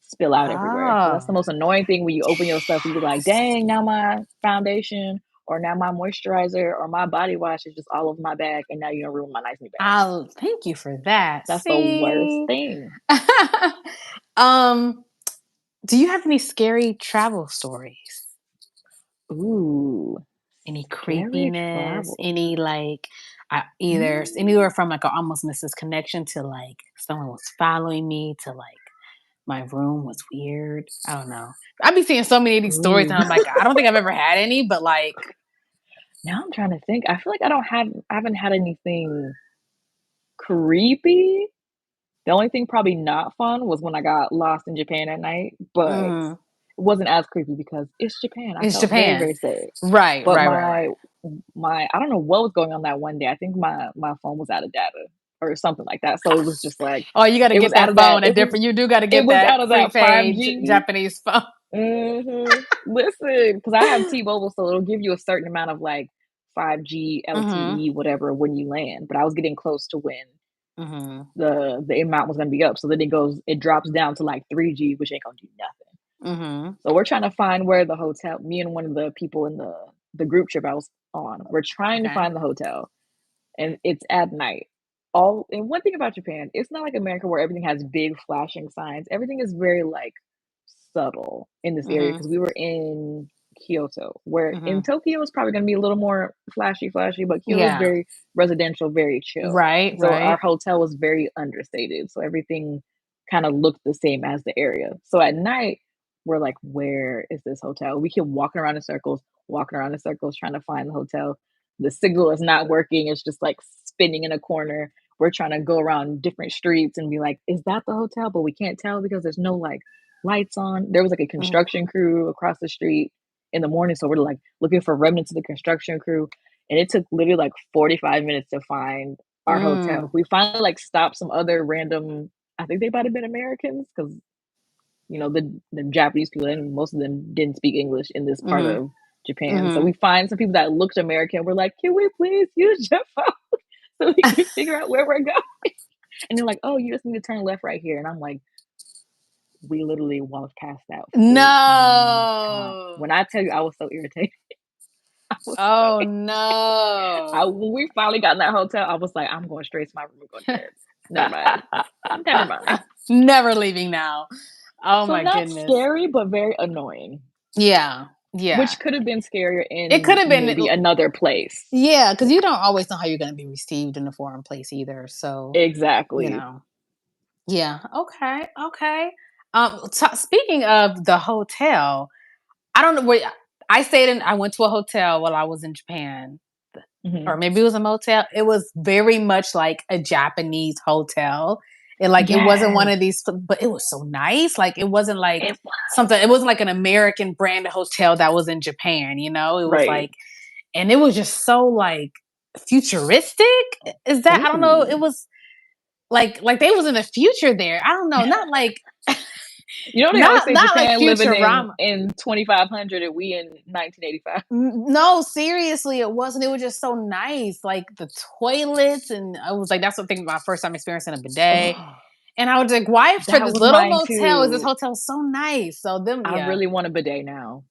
spill out everywhere. Because that's Oh, the most annoying thing when you open your stuff, you be like, yes. "Dang, now my foundation or now my moisturizer or my body wash is just all over my bag, and now you're gonna ruin my nice new bag." I'll thank you for that. That's the worst See? thing. um, do you have any scary travel stories? Ooh, Any scary creepiness? travel. Any like either Mm, anywhere from like I almost missed this connection to like someone was following me to like my room was weird. I don't know. I be seeing so many of these stories ooh. and I'm like, I don't think I've ever had any, but like, Now I'm trying to think. I feel like I haven't had anything creepy. The only thing probably not fun was when I got lost in Japan at night, but it mm, wasn't as creepy because it's Japan. I it's felt very, Japan. very safe. Right, But right, right, right. my I don't know what was going on that one day. I think my phone was out of data or something like that. So it was just like Oh, you got to it was get out that of that phone. A different. You do got to it get was that out of that prepaid 5G. Japanese phone. Mhm. Listen, because I have T-Mobile, so it'll give you a certain amount of like 5G, Mhm. LTE, whatever when you land. But I was getting close to when Mhm. the amount was gonna be up. So then it drops down to like 3G, which ain't gonna do nothing. Mhm. So we're trying to find where the hotel. Me and one of the people in the group trip I was on, we're trying to Okay. find the hotel, and it's at night. All and one thing about Japan, it's not like America where everything has big flashing signs. Everything is very like subtle in this area Mhm. because we were in Kyoto, where in Mhm. Tokyo it's probably going to be a little more flashy, but Kyoto is Yeah. very residential, very chill. Right, So our right. hotel was very understated. So everything kind of looked the same as the area. So at night, we're like, where is this hotel? We keep walking around in circles, trying to find the hotel. The signal is not working. It's just like spinning in a corner. We're trying to go around different streets and be like, is that the hotel? But we can't tell because there's no like lights on. There was like a Mm, construction crew across the street in the morning. So we're like looking for remnants of the construction crew. And it took literally like 45 minutes to find our hotel. mm, We finally like stopped some other random, I think they might have been Americans because the Japanese people and most of them didn't speak English in this part mhm, of Japan. So mhm. we find some people that looked American. We're like, can we please use your phone so we can figure out where we're going? And they're like, oh, you just need to turn left right here. And I'm like, we literally walked past that 14 times. No. When I tell you I was so irritated, I was so Oh, no. when we finally got in that hotel, I was like, I'm going straight to my room and going to bed. Never mind. Never mind. Never leaving now. Oh So my not goodness. scary, but very annoying. Yeah, yeah. Which could have been scarier It could in have been maybe another place. yeah, because you don't always know how you're gonna be received in a foreign place either, so, you Exactly. know. Yeah, okay, okay. Speaking of the hotel, I don't know where I went to a hotel while I was in Japan, or Mhm. maybe it was a motel. It was very much like a Japanese hotel. It wasn't one Yes, of these, but it was so nice. Like it wasn't like it something. It wasn't like an American brand hotel that was in Japan. It was right. like, and it was just so like futuristic. Is that I don't know. It Ooh. was like they was in the future there. I don't know. Not like You know they always say not like Japan living in Futurama. in 2500 and we in 1985. No, seriously, it wasn't. It was just so nice. Like the toilets, and I was like, that's what thing my first time experiencing a bidet. Oh, And I was like, why for that this was little mine motel is this too. hotel so nice? So them, I yeah. really want a bidet now.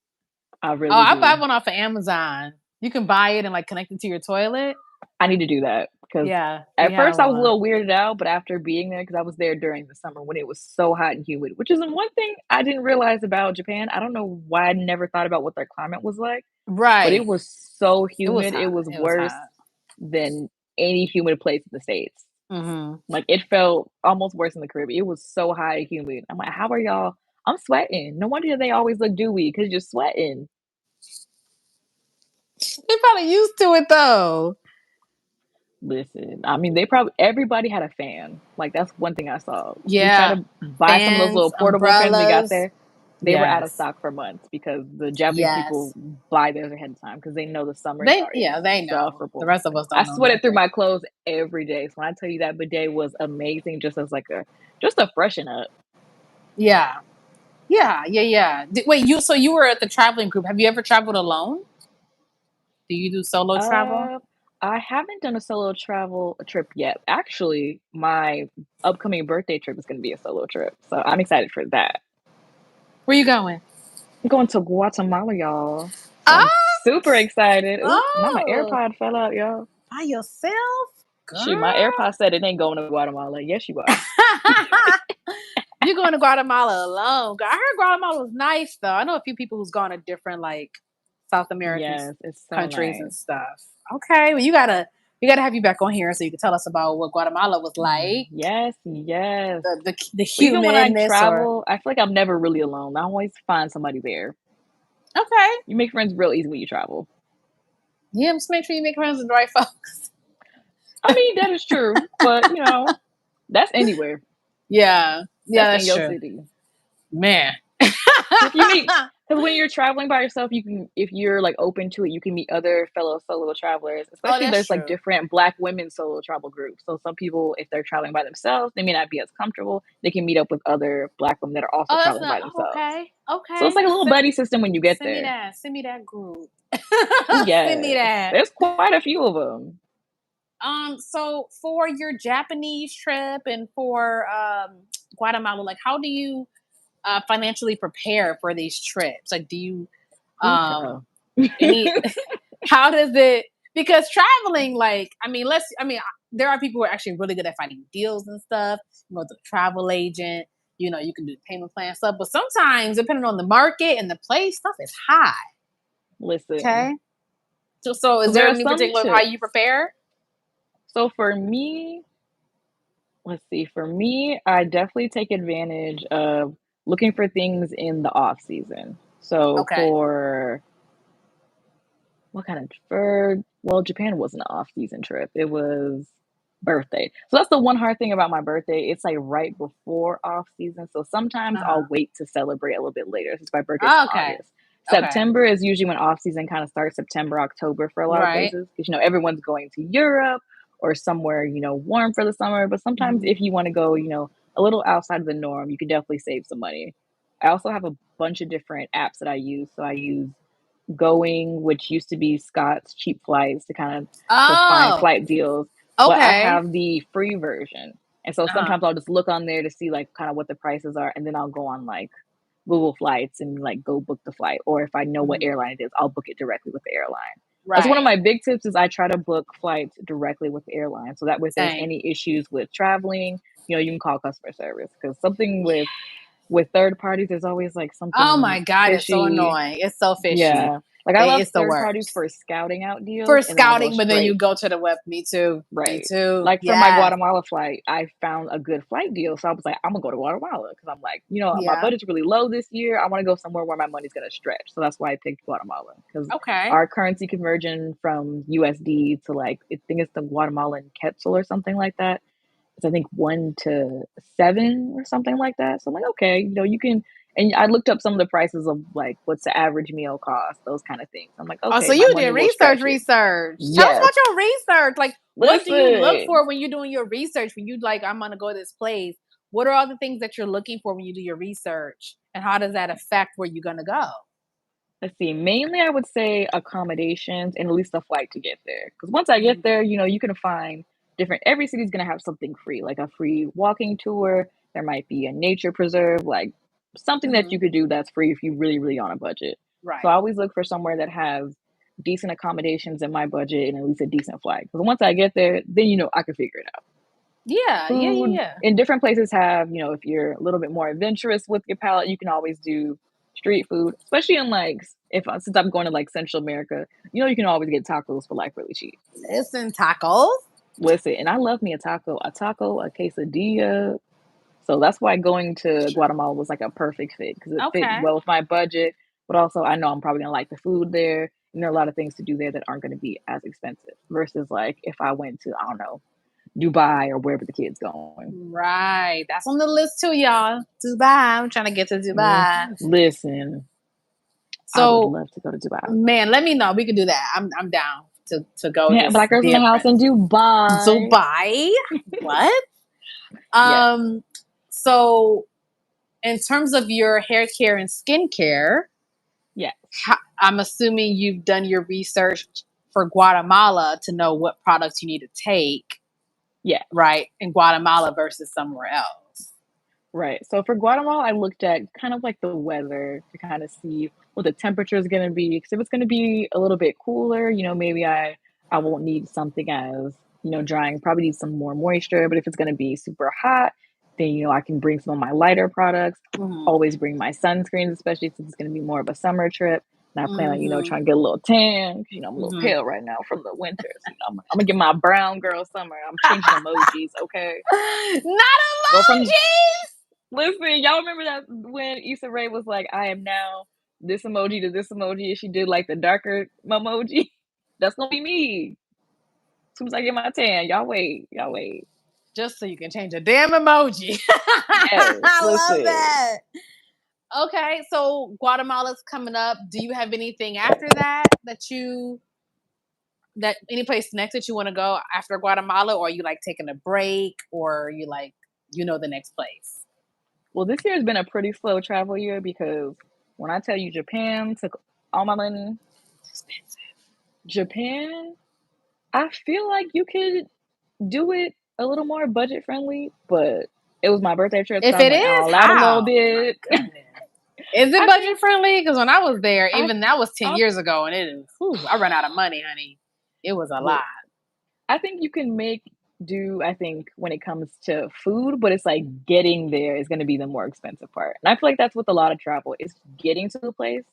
I Oh, really I buy do. one off of Amazon. You can buy it and like connect it to your toilet. I need to do that because Yeah, we at have first I was a one. little weirded out, but after being there, because I was there during the summer when it was so hot and humid, which is the one thing I didn't realize about Japan. I don't know why I never thought about what their climate was like, but it Right. was so It was humid. It hot. was It was worse hot. than any humid place in the States. Hmm. Like it felt almost worse in the Caribbean. It was so high and humid. I'm like, how are y'all? I'm sweating. No wonder they always look dewy because you're sweating. They probably used to it though. Listen, I mean, they probably everybody had a fan. Like that's one thing I saw. We tried Yeah. to buy some of those Fans, little portable fans when we got umbrellas. there. They were out of Yes. stock for months because the Japanese people Yes. buy theirs ahead of time because they know the summers are They know. The insufferable. rest of us I don't know sweated through nothing. my clothes every day. So when I tell you that bidet was amazing, just as like a freshen up. Yeah. Yeah, yeah, yeah. Wait, you were at the traveling group. Have you ever traveled alone? Do you do solo travel? Uh, I haven't done a solo travel trip yet. Actually, my upcoming birthday trip is going to be a solo trip, so I'm excited for that. Where you going? I'm going to Guatemala, y'all. So I'm Oh, super excited. Ooh, now my oh, AirPod fell out, y'all. by yourself, Shoot, my girl. AirPod said it ain't going to Guatemala. Yes, you are. You're going to Guatemala alone. I heard Guatemala was nice though. I know a few people who's gone to different like South American Yes, it's so countries and nice. stuff. Okay, well you gotta have you back on here so you can tell us about what Guatemala was like, Yes, yes. the But even when I humanness or travel, I feel like I'm never really alone. I always find somebody there. okay. You make friends real easy when you travel. Yeah, just make sure you make friends with the right folks. I mean, that is true, but that's anywhere. Yeah, yeah, That's in that's your true, city. man. 'Cause if you meet, because when you're traveling by yourself, you can, if you're like open to it, you can meet other fellow solo travelers. Oh, Especially that's there's like true. different Black women solo travel groups. So some people, if they're traveling by themselves, they may not be as comfortable. They can meet up with other Black women that are also Oh, that's traveling not by themselves. okay. So it's Okay, like a little buddy system when you get send me there. that. Send me that group. Send me Yes, that. there's quite a few of them. So for your Japanese trip and for Guatemala, like, how do you financially prepare for these trips? Like, do you Ooh, um child. any how does it, because traveling, like, I mean, there are people who are actually really good at finding deals and stuff. You know, the travel agent, you can do payment plan stuff, but sometimes depending on the market and the place, stuff is high. Listen, Okay. So so is there there are any some particular how you tips. prepare? So for me, let's see, for me, I definitely take advantage of looking for things in the off season. So Okay. for what kind of for well, Japan wasn't an off-season trip, it was birthday. So that's the one hard thing about my birthday, it's, like, right before off-season, so sometimes I'll Uh-huh. wait to celebrate a little bit later since my birthday's in Oh, okay. August. Okay. September is usually when off-season kinda starts, September, October for a lot of Right. places, because everyone's going to Europe or somewhere, warm for the summer, but sometimes Mhm. if you wanna go, a little outside of the norm, you can definitely save some money. I also have a bunch of different apps that I use, so I use Going, which used to be Scott's Cheap Flights to find Oh, flight deals, but I okay. have the free version, and so Uh-huh. sometimes I'll just look on there to see, like, kinda what the prices are, and then I'll go on, like, Google Flights and, like, go book the flight, or if I know what Mhm. airline it is, I'll book it directly with the airline. That's one of Right. my big tips is I try to book flights directly with the airline, so that way if there's Same. any issues with traveling, you can call customer service because something Yeah. with third parties, there's always, like, Oh something my God, it's so fishy. annoying. It's so fishy. Yeah. Like, I love It's the third parties worst. for scouting out deals, For and then I'll go scouting, but then you straight go to the web. Me too. Me right. too. Like, for my Yes. Guatemala flight, I found a good flight deal, so I was like, "Imma go to Guatemala because 'cause I'm like, my Yeah. budget's really low this year, I wanna go somewhere where my money's gonna stretch." So that's why I picked Guatemala because Okay. our currency conversion from USD to, like, I think it's the Guatemalan quetzal or something like that. It's I think 1 to 7 or something like that. So I'm like, okay, you can and I looked up some of the prices of like what's the average meal cost, those kind of things. I'm like, Oh, so okay, my you did money will research, stretch it. research. Tell us Yes. about your research. Like, what do you look Listen. for when you're doing your research? When you like, I'm gonna go to this place. What are all the things that you're looking for when you do your research, and how does that affect where you're gonna go? Let's see. Mainly, I would say accommodations and at least a flight to get there. Because once I get Mhm. there, you can find different. Every city's gonna have something free, like a free walking tour. There might be a nature preserve, like something that you Mhm. could do that's free if you really, really on a budget. So I Right. always look for somewhere that has decent accommodations in my budget and at least a decent flight. Because once I get there, then I can figure it out. Yeah. Yeah. Yeah. Food Yeah. and different places have, if you're a little bit more adventurous with your palate, you can always do street food, especially in like if since I'm going to like Central America, you can always get tacos for like really cheap. Listen, tacos. Listen, and I love me a taco, a quesadilla. So that's why going to True. Guatemala was like a perfect fit because it fit Okay. well with my budget, but also I know I'm probably gonna like the food there. And there are a lot of things to do there that aren't going to be as expensive versus like if I went to, I don't know, Dubai or wherever the kid's going. Right. That's on the list too, y'all. Dubai. I'm trying to get to Dubai. Listen, I would So, love to go to Dubai. man, let me know. We can do that. I'm down to go Yeah, just Black Girls in the House in different. Dubai. Dubai? What? Yes, Um, so in terms of your hair care and skincare, yes, I'm assuming you've done your research for Guatemala to know what products you need to take, yes. right, in Guatemala versus somewhere else. Right. So for Guatemala, I looked at kind of like the weather to kind of see what the temperature is going to be. Because if it's going to be a little bit cooler, maybe I won't need something as drying. Probably need some more moisture. But if it's going to be super hot, then I can bring some of my lighter products. Hmm. Always bring my sunscreens, especially since it's going to be more of a summer trip. And I plan on Hmm. trying to get a little tan. 'Cause, I'm a little Hmm. pale right now from the winter. So I'm gonna get my brown girl summer. I'm changing emojis. Okay, Not go from emojis. listen, y'all remember that when Issa Rae was like, "I am now this emoji to this emoji," and she did like the darker emoji? That's gonna be me. As soon as I get my tan, y'all wait. Just so you can change a damn emoji. Yes, I love listen. that. Okay, so Guatemala's coming up. Do you have anything after that any place next that you want to go after Guatemala, or are you like taking a break, or are you like the next place? Well, this year has been a pretty slow travel year because when I tell you Japan took all my money, It's expensive. Japan, I feel like you could do it a little more budget friendly, but It was my birthday trip, so If I it went is, all out a little how? My bit. goodness. Is it I budget think friendly? Because when I was there, I even that was 10 I years ago, and it is, whew, I run out of money, honey. It was a look, lot. I think you can make do, I think, when it comes to food, but it's like getting there is gonna be the more expensive part. And I feel like that's with a lot of travel, is getting to the place,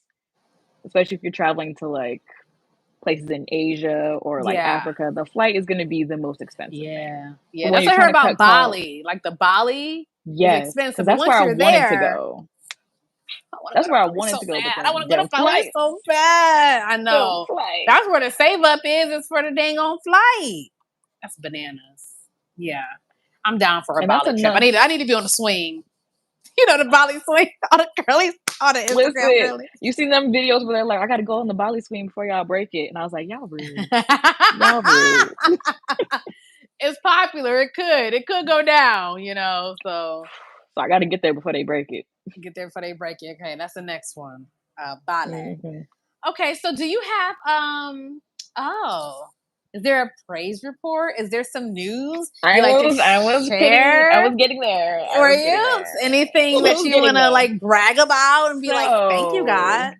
especially if you're traveling to like places in Asia or like Yeah. Africa, the flight is gonna be the most expensive thing. Yeah. So Yeah. when That's you're what I heard trying to about cut costs, Bali. Like the Bali is yes, expensive, because but that's where once I you're wanted to there, go. I want to go That's to where I Bali wanted so to go, but bad. I want to go to the Bali flight, so bad. I the know. flight. That's where the save up is for the dang on flight. That's bananas. Yeah. I'm down for a And that's Bali trip. enough. I need to be on the swing. You know the Bali swing, all the girlies, all the Instagram Listen, girlies. you seen them videos where they're like, I gotta go on the Bali swing before y'all break it. And I was like, y'all rude. Y'all rude. It's popular. It could go down, you know. So So I gotta get there before they break it. get there before they break it. Okay, that's the next one. Bali. Hmm. Okay, so do you have oh, is there a praise report? Is there some news you like to I share? was getting there. I Or was getting you there. I anything that was you getting wanna there. like brag about and be like, thank you, So, God?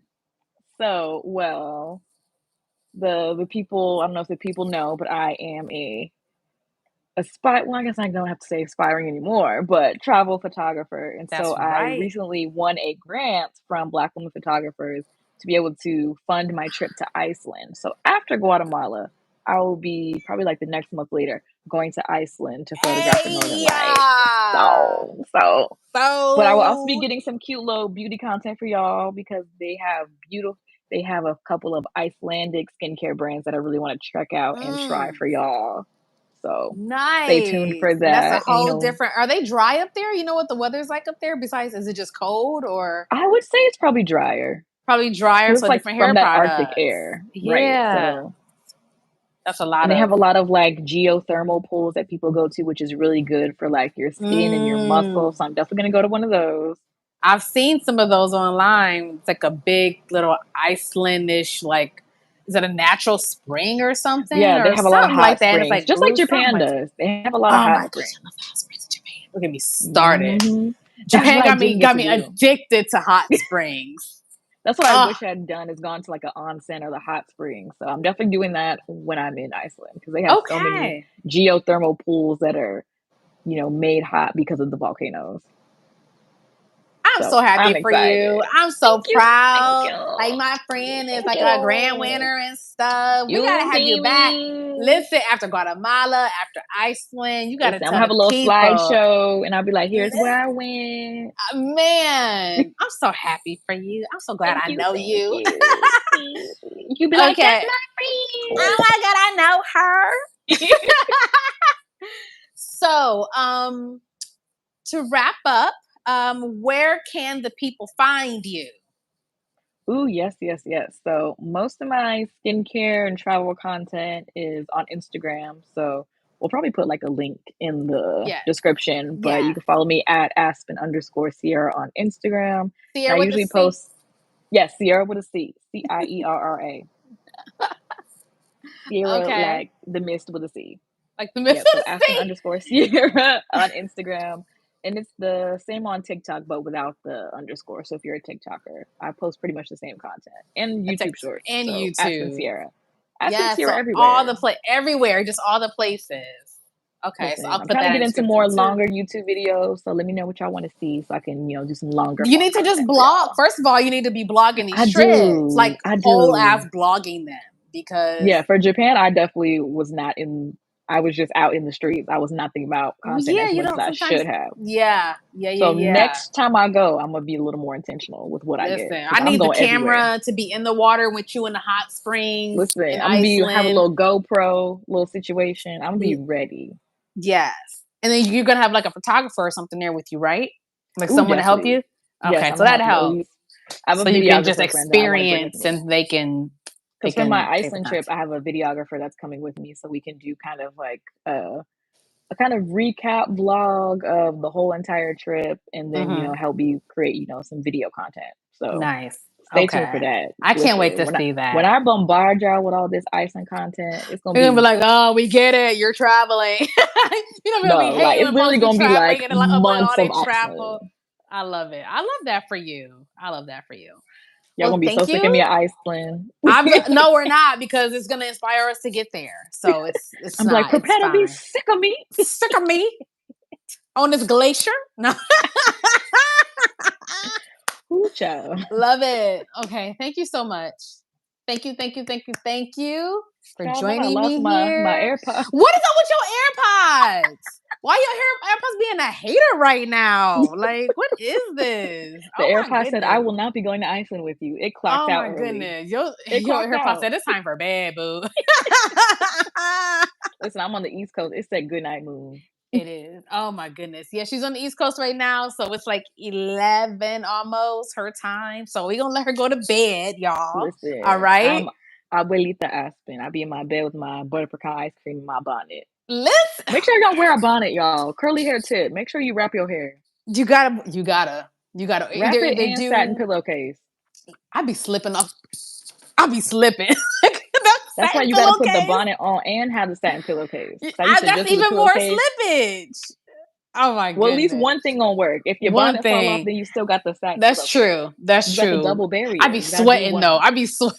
well, the people, I don't know if the people know, but I am a spy, well, I guess I don't have to say aspiring anymore, but travel photographer. And so That's I right. recently won a grant from Black women photographers to be able to fund my trip to Iceland. So after Guatemala, I will be probably like the next month later going to Iceland to photograph the Northern Hey, Lights. But I will also be so getting some cute little beauty content for y'all because they have a couple of Icelandic skincare brands that I really want to check out and try mm, for y'all. So stay tuned nice. for And that's a that. And whole different. Are they dry up there? You know what the weather's like up there? Besides, is it just cold or I would say it's probably drier probably drier? because it's So like different from hair that Arctic products. air, right? Yeah, So, that's a and lot they have of. a lot of like geothermal pools that people go to, which is really good for like your skin and your muscles. Mm, So I'm definitely gonna go to one of those. I've seen some of those online. It's like a big little Icelandish, like, is it a natural spring Yeah, they or have a lot of something like hot that? And it's springs, like just like blue, something Japan like that. does. They have a lot of Oh hot my gosh, I springs. love hot springs in Japan. Don't get me started. Hmm. That's Japan what I didn't get got to me do. addicted to hot springs. That's what I Oh, wish I had done, is gone to like an onsen or the hot springs. So I'm definitely doing that when I'm in Iceland because they have so many okay. geothermal pools that are, made hot because of the volcanoes. I'm So so happy I'm for you. excited. I'm so Thank you. Thank proud. Like you. my friend is Thank like a grand you. winner and stuff. We gotta You have you see back. me. Listen, after Guatemala, after Iceland, you gotta Listen, I'm tell gonna have the a little people. slideshow and I'll be like, here's Listen, where I went. man, I'm so happy for you. I'm so glad Thank I you. know Thank you. you. You be like, that's Okay. my Oh my god, I know her. friend. So, to wrap up, where can the people find you? Ooh, yes, yes, yes. So most of my skincare and travel content is on Instagram. So we'll probably put like a link in the Yes. description, but you Yeah. can follow me at Aspen_Cierra on Instagram. And I Sierra with the usually C. post, yes, Sierra with a C, Cierra. Sierra, Okay. like the mist with a C. Like the middle of Yep. So the Aspen C. underscore Sierra on Instagram. And it's the same on TikTok, but without the underscore. So if you're a TikToker, I post pretty much the same content and A YouTube TikTok shorts. and So Aspen YouTube. Sierra. Aspen Yeah, Sierra so all everywhere. the everywhere, just all the places. Okay, so Listen, I'll I'm put trying to that in get the into description more too. longer YouTube videos. So let me know what y'all want to see so I can, do some longer You form need to just content for blog. y'all. First of all, you need to be blogging these I trips, do. like I whole ass do. blogging them Yeah, because for Japan, I definitely was not in, I was just out in the streets. I was not thinking about content yeah, as you much as don't I sometimes. should have. So Yeah. next time I go, I'm gonna be a little more intentional with what I get Listen, I because I'm need the going everywhere. camera to be in the water with you in the hot springs Listen, in I'm gonna be have a Iceland. little GoPro little situation. I'm gonna be ready. Yes. And then you're gonna have like a photographer or something there with you, right? Like Ooh, someone to yes, help please. you? Yes, Okay, I'm so gonna that have at helps. least. I have a So you can just videographer friend that I want to bring with experience me and they because for my can take the Iceland trip, content. I have a videographer that's coming with me, so we can do kind of like a kind of recap vlog of the whole entire trip, and then Hmm. help you create some video content. So Nice. Stay tuned for Okay. that. I can't wait Listen, to see when that. I bombard y'all with all this Iceland content, it's gonna They're gonna be be like, "Oh, we get it. You're traveling." We're gonna be no, like hating it's when literally moms be gonna be like traveling and like uploading months all of their Iceland. travel. I love it. I love that for you. I love that for you. Y'all Well, gonna be so thank sick of me you. at Iceland. No, we're not because it's gonna inspire us to get there. So it's I'm like, not. It's prepare to be fine. sick of me. Sick of me on this glacier. No. Ooh, child. Love it. Okay. Thank you so much. Thank you. Thank you. Thank you. Thank you for Child, I thought I joining lost me my here. AirPod. What is up with your AirPods? Why your AirPods being a hater right now? Like, what is this? The Oh my AirPod said, I goodness. will not be going to Iceland with you. It clocked Oh out my early. goodness. Your It your clocked AirPods out. said it's time for bed, boo. Listen, I'm on the East Coast. It said good night moon. It is. Oh my goodness. Yeah, she's on the East Coast right now. So it's like 11 almost her time. So we're going to let her go to bed, y'all. All Listen, right. I'm Abuelita Aspen. I be in my bed with my butter pecan ice cream and my bonnet. Listen, Make sure you don't wear a bonnet, y'all. Curly hair tip. Make sure you wrap your hair. you gotta. Wrap Either it they in satin do. pillowcase. I be slipping off. I be slipping. That That's why satin you got to put the pillowcase. bonnet on and have the satin pillowcase. So I used to That's just do the even more pillowcase. slippage. Oh my Well, at least goodness. one thing gonna work. If your One bonnet fall off, thing. then you still got the satin That's pillowcase. true. That's You got the true. double I barrier. be You gotta do sweating though. one. I be sweating.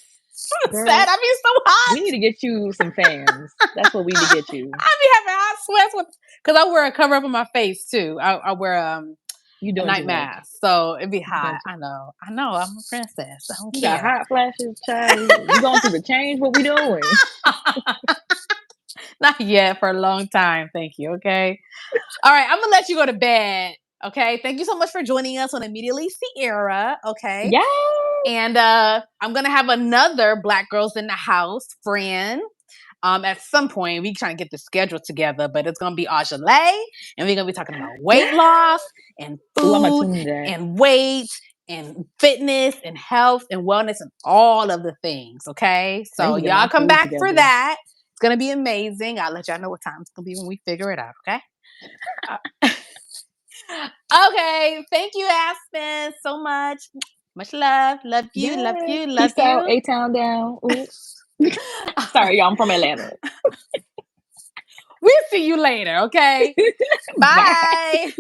Girl, I be so hot. we need to get you some fans. That's what we need to get you. I be having hot sweats because I wear a cover up on my face too. I wear You a doing night too much. mask, so it'd be You doing hot. too. I know. I know. I'm a princess. I don't You got care. hot flashes, child. We going through the change. What we doing? Not yet for a long time. Thank you. Okay. All right. I'm gonna let you go to bed. Okay. Thank you so much for joining us on Immediately Sierra. Okay. Yeah. And I'm gonna have another Black Girls in the House friend. At some point, we trying to get the schedule together, but it's gonna be Ajale, and we're gonna be talking about weight Yeah. loss and Ooh, I'm gonna food tune that. and weight and fitness and health and wellness and all of the things. Okay, I need so to get y'all my come food back for together. that. It's gonna be amazing. I'll let y'all know what time it's gonna be when we figure it out. Okay. Uh, okay. Thank you, Aspen, so much. Much love. Love you. Love Yes. you. Love Peace out. you. A-Town down. Ooh. Sorry, y'all. I'm from Atlanta. We'll see you later. Okay. Bye. Bye.